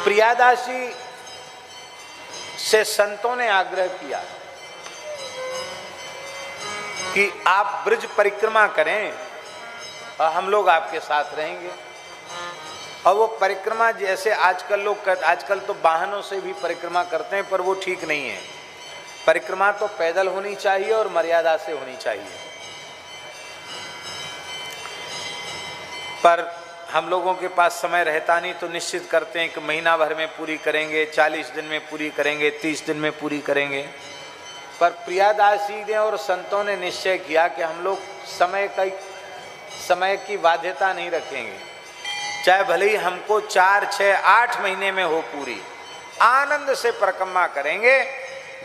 प्रियादासी से संतों ने आग्रह किया कि आप ब्रज परिक्रमा करें और हम लोग आपके साथ रहेंगे। और वो परिक्रमा जैसे आजकल लोग आजकल तो वाहनों से भी परिक्रमा करते हैं, पर वो ठीक नहीं है। परिक्रमा तो पैदल होनी चाहिए और मर्यादा से होनी चाहिए। पर हम लोगों के पास समय रहता नहीं, तो निश्चित करते हैं कि महीना भर में पूरी करेंगे, 40 दिन में पूरी करेंगे, 30 दिन में पूरी करेंगे। पर प्रियादासी ने और संतों ने निश्चय किया कि हम लोग समय की बाध्यता नहीं रखेंगे, चाहे भले ही हमको 4, 6, 8 महीने में हो पूरी, आनंद से परिक्रमा करेंगे।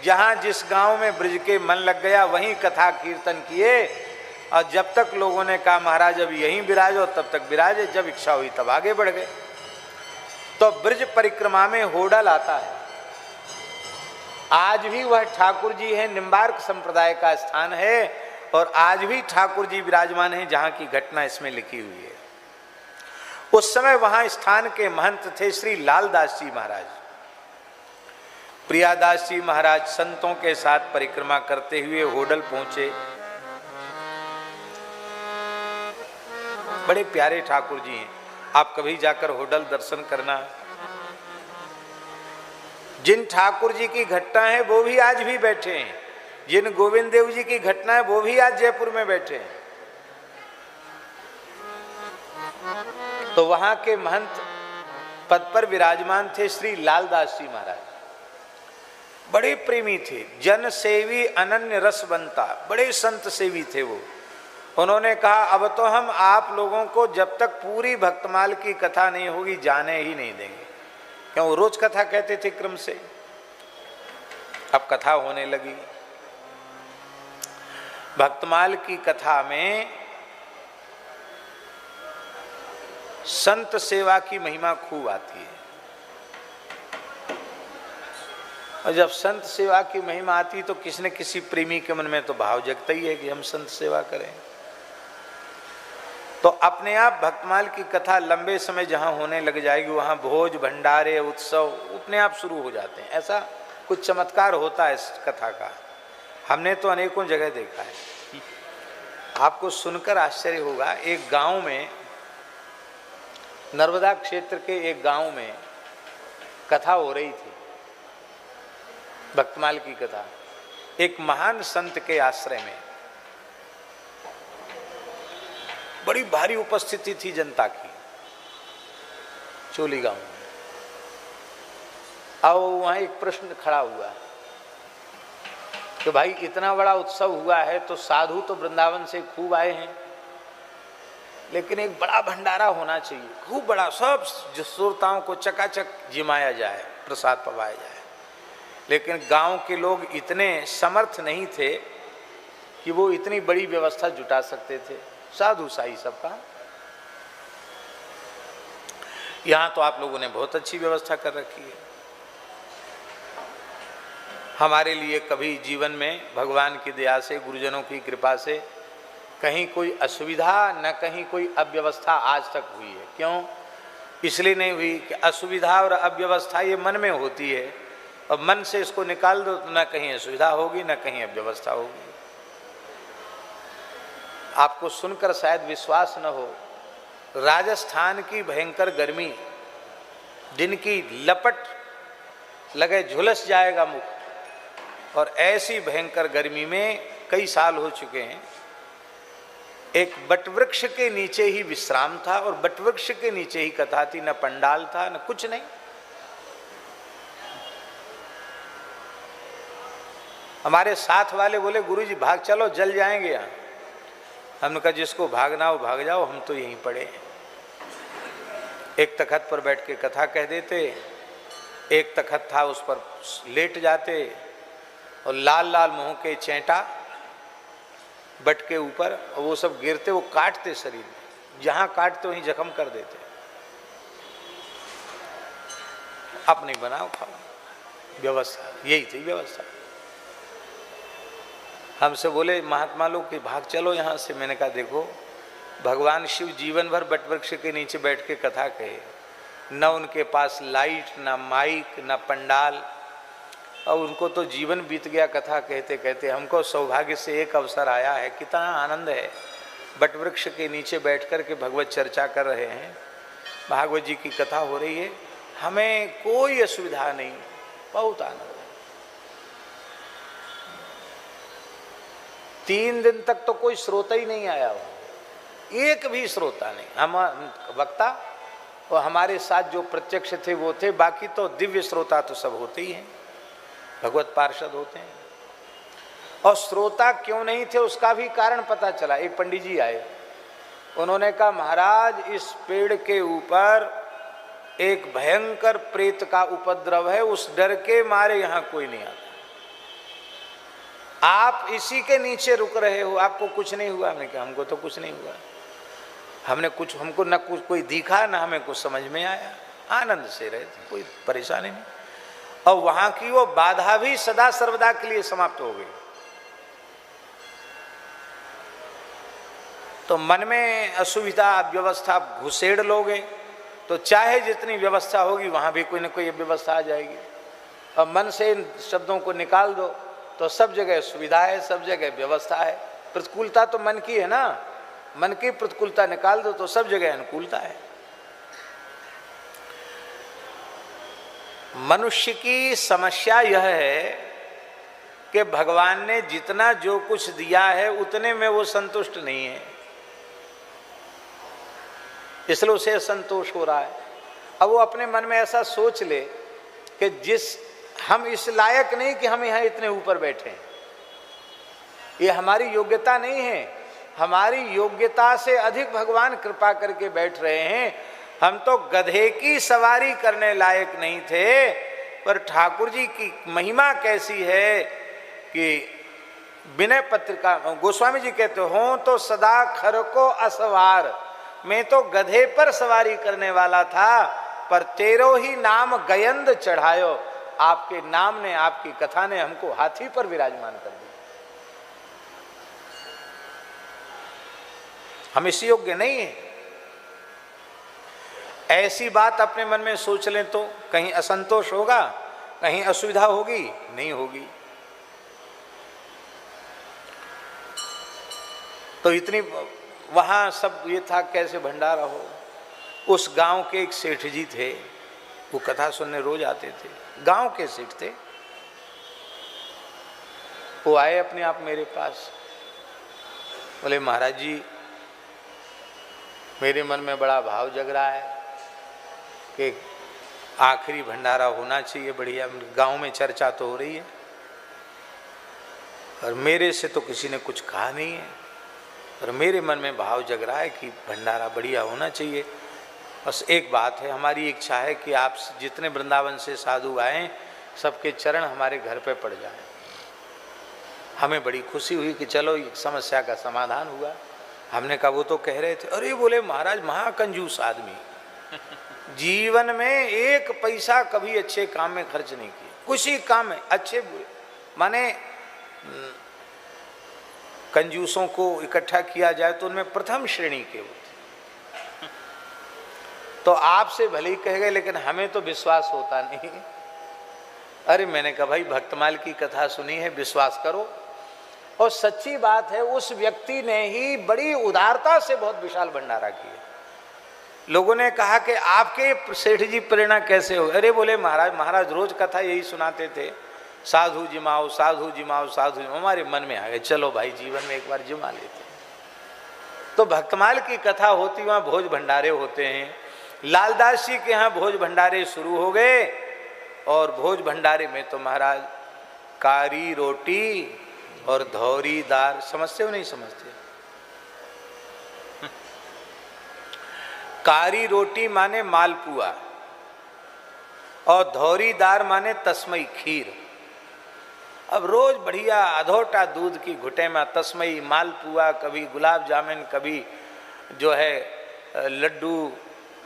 जहाँ जिस गांव में ब्रज के मन लग गया वहीं कथा कीर्तन किए, और जब तक लोगों ने कहा महाराज अब यहीं विराजो तब तक विराजे, जब इच्छा हुई तब आगे बढ़ गए। तो ब्रज परिक्रमा में होडल आता है। आज भी वह ठाकुर जी है, निम्बार्क संप्रदाय का स्थान है, और आज भी ठाकुर जी विराजमान हैं, जहाँ की घटना इसमें लिखी हुई है। उस समय वहां स्थान के महंत थे श्री लालदास जी महाराज। प्रियादास जी महाराज संतों के साथ परिक्रमा करते हुए होडल पहुंचे। बड़े प्यारे ठाकुर जी हैं, आप कभी जाकर होडल दर्शन करना। जिन ठाकुर जी की घटना है वो भी आज भी बैठे हैं, जिन गोविंद देव जी की घटना है वो भी आज जयपुर में बैठे हैं। तो वहां के महंत पद पर विराजमान थे श्री लालदास जी महाराज। बड़े प्रेमी थे, जन सेवी अनन्य रसवंता, बड़े संत सेवी थे वो। उन्होंने कहा अब तो हम आप लोगों को जब तक पूरी भक्तमाल की कथा नहीं होगी जाने ही नहीं देंगे। क्यों, वो रोज कथा कहते थे क्रम से। अब कथा होने लगी। भक्तमाल की कथा में संत सेवा की महिमा खूब आती है, और जब संत सेवा की महिमा आती तो किसी न किसी प्रेमी के मन में तो भाव जगता ही है कि हम संत सेवा करें। तो अपने आप भक्तमाल की कथा लंबे समय जहां होने लग जाएगी वहां भोज भंडारे उत्सव अपने आप शुरू हो जाते हैं। ऐसा कुछ चमत्कार होता है इस कथा का, हमने तो अनेकों जगह देखा है। आपको सुनकर आश्चर्य होगा, एक गांव में, नर्मदा क्षेत्र के एक गांव में कथा हो रही थी, भक्तमाल की कथा, एक महान संत के आश्रय में। बड़ी भारी उपस्थिति थी जनता की चोली गांव में। अब वहां एक प्रश्न खड़ा हुआ कि भाई इतना बड़ा उत्सव हुआ है तो साधु तो वृंदावन से खूब आए हैं, लेकिन एक बड़ा भंडारा होना चाहिए, खूब बड़ा, सब श्रोताओं को चकाचक जिमाया जाए, प्रसाद पवाया जाए। लेकिन गांव के लोग इतने समर्थ नहीं थे कि वो इतनी बड़ी व्यवस्था जुटा सकते थे। साधु साई सबका, यहां तो आप लोगों ने बहुत अच्छी व्यवस्था कर रखी है। हमारे लिए कभी जीवन में भगवान की दया से, गुरुजनों की कृपा से कहीं कोई असुविधा न कहीं कोई अव्यवस्था आज तक हुई है। क्यों? इसलिए नहीं हुई कि असुविधा और अव्यवस्था ये मन में होती है, और मन से इसको निकाल दो तो न कहीं असुविधा होगी न कहीं अव्यवस्था होगी। आपको सुनकर शायद विश्वास न हो, राजस्थान की भयंकर गर्मी, दिन की लपट लगे झुलस जाएगा मुख, और ऐसी भयंकर गर्मी में कई साल हो चुके हैं। एक बटवृक्ष के नीचे ही विश्राम था, और बटवृक्ष के नीचे ही कथा थी, न पंडाल था न कुछ नहीं। हमारे साथ वाले बोले गुरुजी भाग चलो, जल जाएंगे यहाँ। हमने कहा जिसको भागना हो भाग जाओ, हम तो यहीं पड़े हैं। एक तखत पर बैठ के कथा कह देते, एक तखत था उस पर लेट जाते, और लाल लाल मुंह के चेंटा बट के ऊपर, और वो सब गिरते, वो काटते शरीर में, जहां काटते वहीं जख्म कर देते। अपनी बनाओ खाओ व्यवस्था, यही थी व्यवस्था। हमसे बोले महात्मा लोग कि भाग चलो यहाँ से। मैंने कहा देखो, भगवान शिव जीवन भर बटवृक्ष के नीचे बैठ के कथा कहे, न उनके पास लाइट, न माइक, न पंडाल, और उनको तो जीवन बीत गया कथा कहते कहते। हमको सौभाग्य से एक अवसर आया है, कितना आनंद है। बट वृक्ष के नीचे बैठ कर के भगवत चर्चा कर रहे हैं, भागवत जी की कथा हो रही है, हमें कोई असुविधा नहीं, बहुत आनंद है। 3 दिन तक तो कोई श्रोता ही नहीं आया हो, एक भी श्रोता नहीं। हम वक्ता और हमारे साथ जो प्रत्यक्ष थे वो थे, बाकी तो दिव्य श्रोता तो सब होते ही हैं, भगवत पार्षद होते हैं। और श्रोता क्यों नहीं थे उसका भी कारण पता चला। एक पंडित जी आए, उन्होंने कहा महाराज इस पेड़ के ऊपर एक भयंकर प्रेत का उपद्रव है, उस डर के मारे यहाँ कोई नहीं आता, आप इसी के नीचे रुक रहे हो, आपको कुछ नहीं हुआ? हमने कहा हमको तो कुछ नहीं हुआ, हमको न कुछ कोई दिखा, न हमें कुछ समझ में आया, आनंद से रहे थे, कोई परेशानी नहीं। और वहां की वो बाधा भी सदा सर्वदा के लिए समाप्त हो गई। तो मन में असुविधा, व्यवस्था घुसेड़ लोगे तो चाहे जितनी व्यवस्था होगी वहां भी कोई ना कोई व्यवस्था आ जाएगी। और मन से इन शब्दों को निकाल दो तो सब जगह सुविधा है, सब जगह व्यवस्था है। प्रतिकूलता तो मन की है ना, मन की प्रतिकूलता निकाल दो तो सब जगह अनुकूलता है। मनुष्य की समस्या यह है कि भगवान ने जितना जो कुछ दिया है उतने में वो संतुष्ट नहीं है, इसलिए उसे असंतोष हो रहा है। अब वो अपने मन में ऐसा सोच ले कि हम इस लायक नहीं कि हम यहाँ इतने ऊपर बैठे, ये हमारी योग्यता नहीं है, हमारी योग्यता से अधिक भगवान कृपा करके बैठ रहे हैं। हम तो गधे की सवारी करने लायक नहीं थे, पर ठाकुर जी की महिमा कैसी है कि विनय पत्रिका गोस्वामी जी कहते हो तो सदा खर को असवार, मैं तो गधे पर सवारी करने वाला था, पर तेरो ही नाम गयंद चढ़ायो, आपके नाम ने, आपकी कथा ने हमको हाथी पर विराजमान कर दिया। हम इस योग्य नहीं है। ऐसी बात अपने मन में सोच लें तो कहीं असंतोष होगा, कहीं असुविधा होगी? नहीं होगी। तो इतनी वहां सब ये था कैसे भंडारा हो। उस गांव के एक सेठ जी थे, वो कथा सुनने रोज आते थे, गांव के सेठ थे। वो आए अपने आप मेरे पास, बोले महाराज जी मेरे मन में बड़ा भाव जग रहा है कि आखिरी भंडारा होना चाहिए, बढ़िया, गांव में चर्चा तो हो रही है और मेरे से तो किसी ने कुछ कहा नहीं है, और मेरे मन में भाव जग रहा है कि भंडारा बढ़िया होना चाहिए। बस एक बात है, हमारी इच्छा है कि आप जितने वृंदावन से साधु आए सबके चरण हमारे घर पे पड़ जाएं। हमें बड़ी खुशी हुई कि चलो एक समस्या का समाधान हुआ। हमने कहा वो तो कह रहे थे, अरे बोले महाराज महाकंजूस आदमी, जीवन में एक पैसा कभी अच्छे काम में खर्च नहीं किया, कुछ ही काम में अच्छे बुरे, माने कंजूसों को इकट्ठा किया जाए तो उनमें प्रथम श्रेणी के होते। तो आपसे भले ही कह गए लेकिन हमें तो विश्वास होता नहीं। अरे मैंने कहा भाई भक्तमाल की कथा सुनी है, विश्वास करो। और सच्ची बात है, उस व्यक्ति ने ही बड़ी उदारता से बहुत विशाल भंडारा किया। लोगों ने कहा कि आपके सेठ जी प्रेरणा कैसे हो? अरे बोले महाराज रोज कथा यही सुनाते थे, साधु जिमाओ साधु जिमाओ साधु जिमाओ। हमारे मन में आ गए चलो भाई जीवन में एक बार जिमा लेते। तो भक्तमाल की कथा होती, वहाँ भोज भंडारे होते हैं। लालदास जी के यहाँ भोज भंडारे शुरू हो गए, और भोज भंडारे में तो महाराज कारी रोटी और धौरी दार, समझते हो नहीं समझते? कारी रोटी माने मालपुआ और धौरी दार माने तस्मई खीर। अब रोज बढ़िया अधोटा दूध की घुटे में तस्मई मालपुआ, कभी गुलाब जामुन, कभी जो है लड्डू,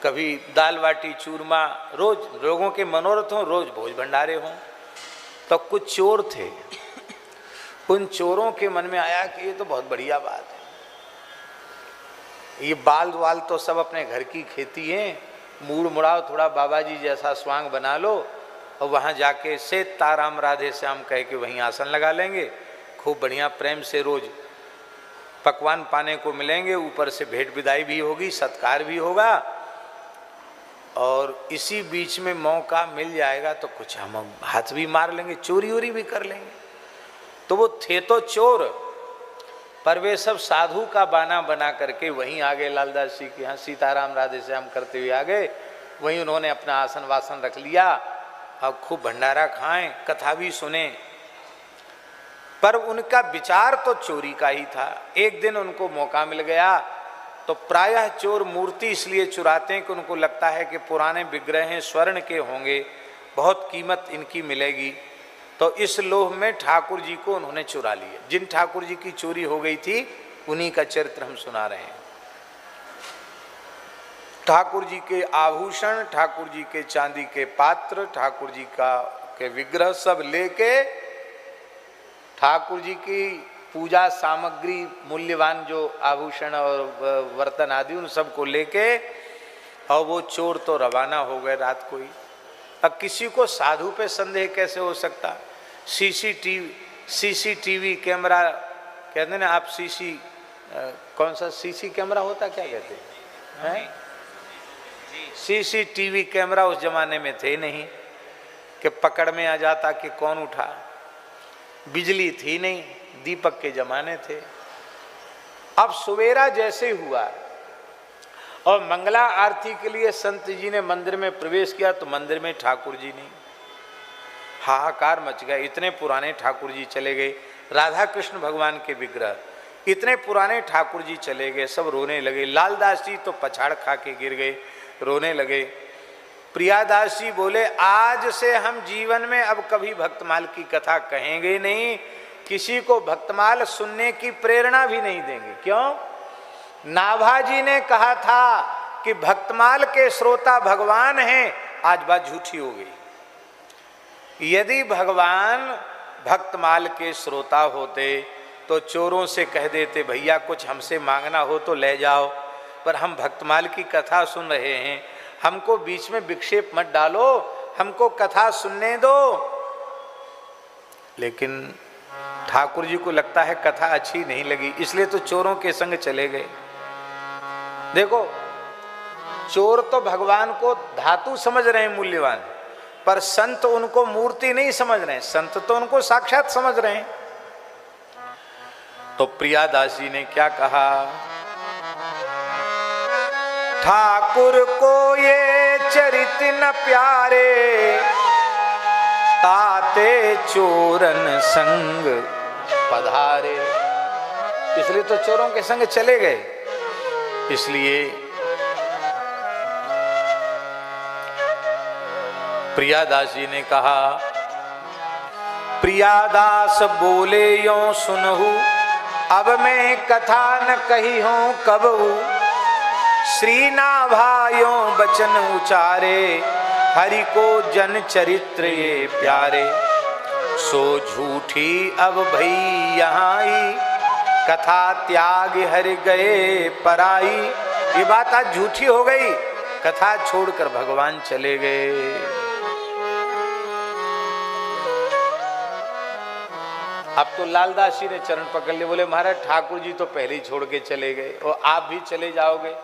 कभी दाल बाटी चूरमा, रोज लोगों के मनोरथ हों, रोज भोज भंडारे हों। तो कुछ चोर थे, उन चोरों के मन में आया कि ये तो बहुत बढ़िया बात है, ये बाल वाल तो सब अपने घर की खेती है, मूड मुड़ाओ, थोड़ा बाबा जी जैसा स्वांग बना लो और वहाँ जाके सेत ताराम राधे श्याम कह के वहीं आसन लगा लेंगे। खूब बढ़िया प्रेम से रोज पकवान पाने को मिलेंगे, ऊपर से भेंट विदाई भी होगी, सत्कार भी होगा। और इसी बीच में मौका मिल जाएगा तो कुछ हम हाथ भी मार लेंगे, चोरी वोरी भी कर लेंगे। तो वो थे तो चोर, पर वे सब साधु का बाना बना करके वहीं आ गए लालदास जी के यहाँ, सीताराम राधे श्याम करते हुए आ गए। वहीं उन्होंने अपना आसन वासन रख लिया और खूब भंडारा खाएं, कथा भी सुने। पर उनका विचार तो चोरी का ही था। एक दिन उनको मौका मिल गया तो प्रायः चोर मूर्ति इसलिए चुराते हैं कि उनको लगता है कि पुराने विग्रह हैं, स्वर्ण के होंगे, बहुत कीमत इनकी मिलेगी। तो इस लोभ में ठाकुर जी को उन्होंने चुरा लिया। जिन ठाकुर जी की चोरी हो गई थी उन्हीं का चरित्र हम सुना रहे हैं। ठाकुर जी के आभूषण, ठाकुर जी के चांदी के पात्र, ठाकुर जी के विग्रह सब लेके, ठाकुर जी की पूजा सामग्री, मूल्यवान जो आभूषण और बर्तन आदि, उन सबको लेके और वो चोर तो रवाना हो गए रात को ही। अब किसी को साधु पे संदेह कैसे हो सकता? सीसीटीवी कैमरा कहते हैं ना आप, कौन सा सीसी कैमरा होता, क्या कहते हैं? सीसीटीवी कैमरा उस जमाने में थे नहीं कि पकड़ में आ जाता कि कौन उठा। बिजली थी नहीं, दीपक के जमाने थे। अब सवेरा जैसे हुआ और मंगला आरती के लिए संत जी ने मंदिर में प्रवेश किया तो मंदिर में ठाकुर जी नहीं। हाहाकार मच गया। इतने पुराने ठाकुर जी चले गए, राधा कृष्ण भगवान के विग्रह, इतने पुराने ठाकुर जी चले गए। सब रोने लगे। लालदास जी तो पछाड़ खा के गिर गए, रोने लगे। प्रियादास जी बोले, आज से हम जीवन में अब कभी भक्तमाल की कथा कहेंगे नहीं, किसी को भक्तमाल सुनने की प्रेरणा भी नहीं देंगे। क्यों? नाभाजी ने कहा था कि भक्तमाल के श्रोता भगवान हैं, आज बात झूठी हो गई। यदि भगवान भक्तमाल के श्रोता होते तो चोरों से कह देते, भैया कुछ हमसे मांगना हो तो ले जाओ, पर हम भक्तमाल की कथा सुन रहे हैं, हमको बीच में विक्षेप मत डालो, हमको कथा सुनने दो। लेकिन ठाकुर जी को लगता है कथा अच्छी नहीं लगी, इसलिए तो चोरों के संग चले गए। देखो, चोर तो भगवान को धातु समझ रहे हैं मूल्यवान, पर संत उनको मूर्ति नहीं समझ रहे हैं, संत तो उनको साक्षात समझ रहे हैं। तो प्रियादास जी ने क्या कहा? ठाकुर को ये चरित न प्यारे, ताते चोरन संग पधारे। इसलिए तो चोरों के संग चले गए। इसलिए प्रियादास जी ने कहा, प्रियादास बोले यों सुनहु, अब मैं कथा न कही हूं कबहू। श्री नाभायों बचन उचारे, हरि को जन चरित्र ये प्यारे। सो झूठी अब भई यहाँ ही, कथा त्याग हरि गए पराई। ये बात आज झूठी हो गई, कथा छोड़कर भगवान चले गए। अब तो लालदास जी ने चरण पकड़ लिए, बोले महाराज ठाकुर जी तो पहले ही छोड़ के चले गए और आप भी चले जाओगे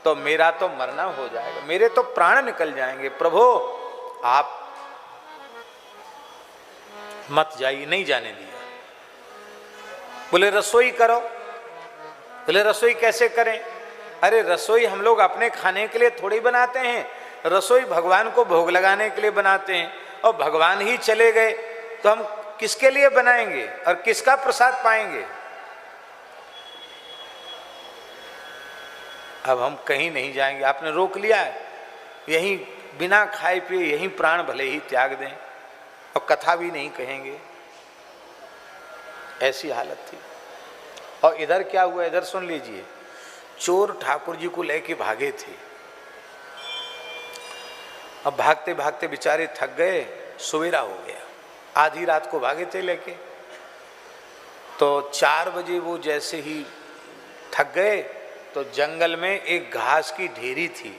तो मेरा तो मरना हो जाएगा, मेरे तो प्राण निकल जाएंगे। प्रभु आप मत जाइए। नहीं जाने दिया। बोले रसोई करो। बोले रसोई कैसे करें? अरे रसोई हम लोग अपने खाने के लिए थोड़ी बनाते हैं, रसोई भगवान को भोग लगाने के लिए बनाते हैं, और भगवान ही चले गए तो हम किसके लिए बनाएंगे और किसका प्रसाद पाएंगे? अब हम कहीं नहीं जाएंगे, आपने रोक लिया है, यहीं बिना खाए पिए यहीं प्राण भले ही त्याग दें और कथा भी नहीं कहेंगे। ऐसी हालत थी। और इधर क्या हुआ, इधर सुन लीजिए। चोर ठाकुर जी को लेके भागे थे। अब भागते भागते बेचारे थक गए, सवेरा हो गया, आधी रात को भागे थे लेके। तो 4 बजे वो जैसे ही थक गए तो जंगल में एक घास की ढेरी थी,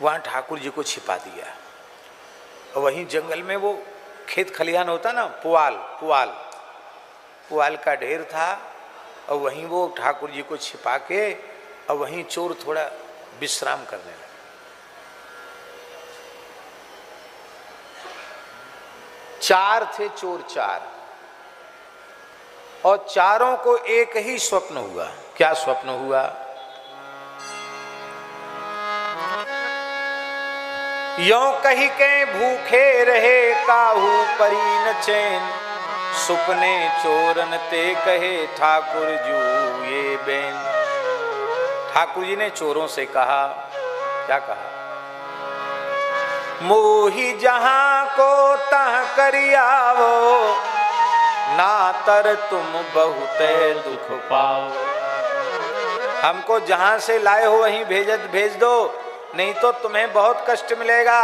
वहाँ ठाकुर जी को छिपा दिया। और वहीं जंगल में वो खेत खलिहान होता ना, पुआल पुआल पुआल का ढेर था, और वहीं वो ठाकुर जी को छिपा के और वहीं चोर थोड़ा विश्राम करने लगे। चार थे चोर, चार, और चारों को एक ही स्वप्न हुआ। क्या स्वप्न हुआ? यों कही के भूखे रहे काहू परी न चैन, सुपने चोरन ते कहे ठाकुर जू ये बैन। ठाकुर जी ने चोरों से कहा, क्या कहा? मोही जहां को तह करियावो, ना तर तुम बहुत दुख पाओ। हमको जहां से लाए हो वहीं भेज दो, नहीं तो तुम्हें बहुत कष्ट मिलेगा।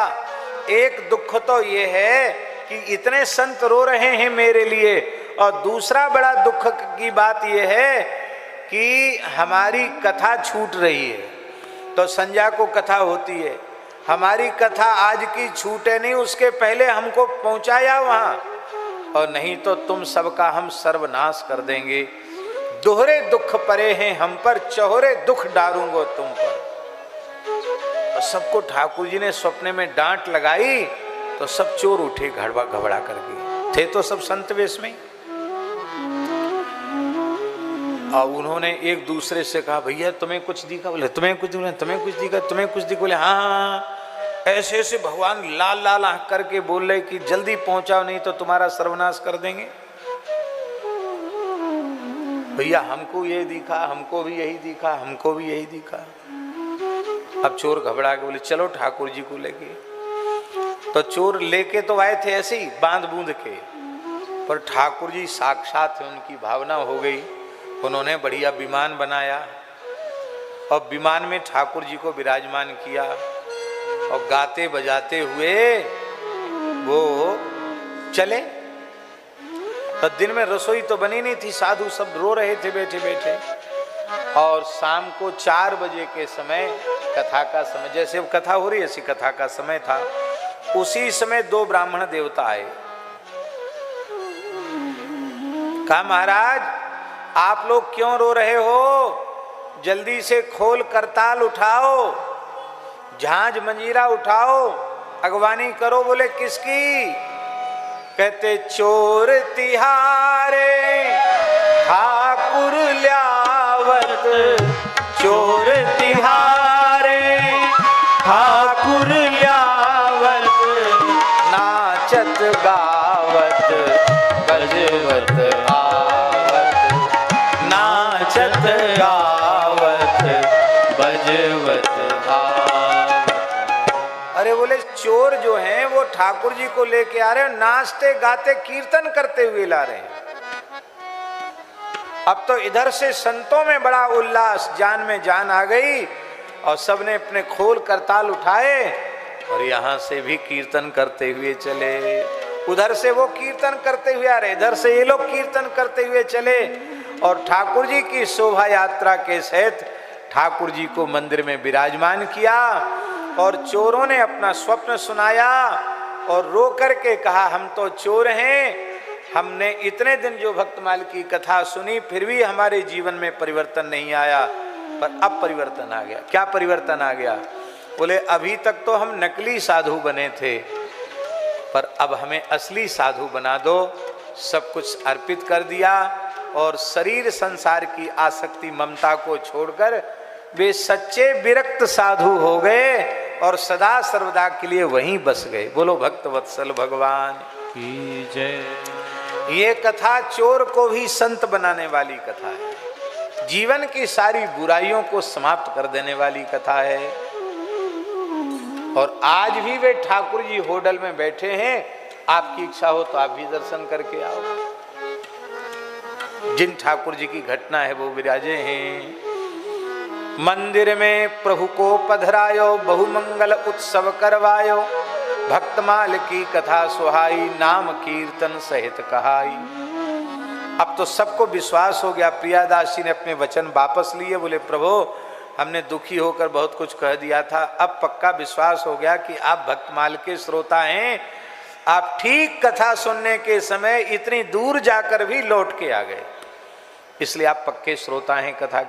एक दुख तो ये है कि इतने संत रो रहे हैं मेरे लिए, और दूसरा बड़ा दुख की बात ये है कि हमारी कथा छूट रही है। तो संध्या को कथा होती है, हमारी कथा आज की छूटे नहीं, उसके पहले हमको पहुंचाया वहां, और नहीं तो तुम सबका हम सर्वनाश कर देंगे। दोहरे दुख परे हैं हम पर, चौहरे दुख डारूंगो तुम पर। और सबको ठाकुर जी ने सपने में डांट लगाई, तो सब चोर उठे घबरा करके। थे तो सब संत वेश में। और उन्होंने एक दूसरे से कहा, भैया तुम्हें कुछ दिखा? बोले तुम्हें कुछ दिखा, तुम्हें कुछ दिखा, तुम्हें कुछ दिखा? बोले हाँ। ऐसे ऐसे भगवान लाल लाल आंख करके बोल रहे कि जल्दी पहुंचाओ, नहीं तो तुम्हारा सर्वनाश कर देंगे। भैया हमको ये दिखा, हमको भी यही दिखा, हमको भी यही दिखा। अब चोर घबरा के बोले चलो ठाकुर जी को लेके। तो चोर लेके तो आए थे ऐसे ही बांध बूंद के, पर ठाकुर जी साक्षात है, उनकी भावना हो गई। उन्होंने बढ़िया विमान बनाया और विमान में ठाकुर जी को विराजमान किया, और गाते बजाते हुए वो चले। तो दिन में रसोई तो बनी नहीं थी, साधु सब रो रहे थे बैठे बैठे। और शाम को 4 बजे के समय, कथा का समय, जैसे वो कथा हो रही ऐसी कथा का समय था, उसी समय 2 ब्राह्मण देवता आए। कहा महाराज आप लोग क्यों रो रहे हो? जल्दी से खोल करताल उठाओ, झांझ मंजीरा उठाओ, अगवानी करो। बोले किसकी? कहते चोर तिहारे ठाकुर ल्यावत, चोर तिहारे ठाकुर ल्यावत, नाचत गावत बजवत आवत, नाचत गावत बजवत आवत। अरे बोले चोर जो हैं वो ठाकुर जी को लेके आ रहे हैं, नाचते गाते कीर्तन करते हुए ला रहे हैं। अब तो इधर से संतों में बड़ा उल्लास, जान में जान आ गई, और सबने अपने खोल करताल उठाए, और यहां से भी कीर्तन करते हुए चले। उधर से वो कीर्तन करते हुए आ रहे, इधर से ये लोग कीर्तन करते हुए चले, और ठाकुर जी की शोभा यात्रा के सहित ठाकुर जी को मंदिर में विराजमान किया। और चोरों ने अपना स्वप्न सुनाया और रो करके कहा हम तो चोर हैं, हमने इतने दिन जो भक्तमाल की कथा सुनी फिर भी हमारे जीवन में परिवर्तन नहीं आया, पर अब परिवर्तन आ गया। क्या परिवर्तन आ गया? बोले अभी तक तो हम नकली साधु बने थे, पर अब हमें असली साधु बना दो। सब कुछ अर्पित कर दिया और शरीर संसार की आसक्ति ममता को छोड़कर वे सच्चे विरक्त साधु हो गए और सदा सर्वदा के लिए वहीं बस गए। बोलो भक्त वत्सल भगवान की जय। ये कथा चोर को भी संत बनाने वाली कथा है, जीवन की सारी बुराइयों को समाप्त कर देने वाली कथा है। और आज भी वे ठाकुर जी होटल में बैठे हैं, आपकी इच्छा हो तो आप भी दर्शन करके आओ। जिन ठाकुर जी की घटना है वो विराजे हैं। मंदिर में प्रभु को पधरायो, बहुमंगल उत्सव करवायो, भक्तमाल की कथा सुहाई, नाम कीर्तन सहित कहाई। अब तो सबको विश्वास हो गया। प्रियादास जी ने अपने वचन वापस लिए, बोले प्रभु हमने दुखी होकर बहुत कुछ कह दिया था, अब पक्का विश्वास हो गया कि आप भक्तमाल के श्रोता हैं। आप ठीक कथा सुनने के समय इतनी दूर जाकर भी लौट के आ गए, इसलिए आप पक्के श्रोता हैं कथा।